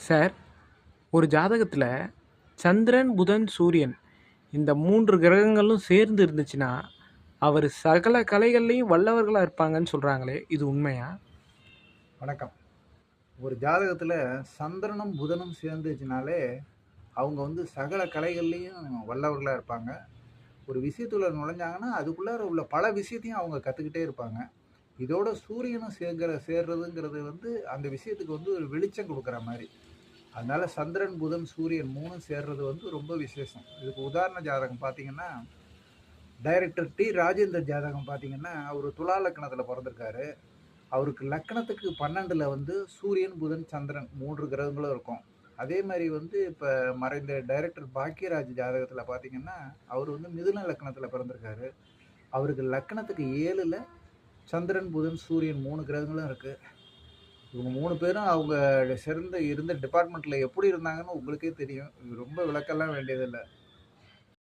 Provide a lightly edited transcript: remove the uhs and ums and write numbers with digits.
Sir, ஒரு ஜாதகத்துல சந்திரன், புதன், சூரியன் இந்த 3 கிரகங்களும் சேர்ந்து இருந்துச்சுன்னா, அவரு சகல கலைகள்லயும் வல்லவர்களா இருப்பாங்கன்னு சொல்றாங்களே, இது உண்மையா? வணக்கம். ஒரு ஜாதகத்தில் சந்திரனும் புதனும் சேர்ந்துச்சுனாலே அவங்க சகல கலைகள்லையும் வல்லவர்களாக இருப்பாங்க. ஒரு விஷயத்துல நுழைஞ்சாங்கன்னா அதுக்குள்ளார உள்ள பல விஷயத்தையும் அவங்க கற்றுக்கிட்டே இருப்பாங்க. இதோட சூரியனும் சேர்றதுங்கிறது அந்த விஷயத்துக்கு ஒரு வெளிச்சம் கொடுக்குற மாதிரி. அதனால சந்திரன் புதன் சூரியன் மூணும் சேர்றது ரொம்ப விசேஷம். இதுக்கு உதாரண ஜாதகம் பார்த்தீங்கன்னா, டைரக்டர் டி ராஜேந்தர் ஜாதகம் பார்த்தீங்கன்னா, அவர் துலா லக்னத்தில் பிறந்திருக்காரு. அவருக்கு லக்னத்துக்கு 12ல் சூரியன் புதன் சந்திரன் 3 கிரகங்களும் இருக்கும். அதே மாதிரி இப்போ மறைந்த டைரக்டர் பாக்கியராஜ் ஜாதகத்தில் பார்த்தீங்கன்னா, அவர் மிதுன லக்னத்தில் பிறந்திருக்காரு. அவருக்கு லக்னத்துக்கு 7ல் சந்திரன் புதன் சூரியன் 3 கிரகங்களும் இருக்குது. இவங்க 3 பேரும் அவங்க இருந்த டிபார்ட்மெண்ட்டில் எப்படி இருந்தாங்கன்னு உங்களுக்கே தெரியும். இது ரொம்ப விளக்கெல்லாம் வேண்டியதில்லை.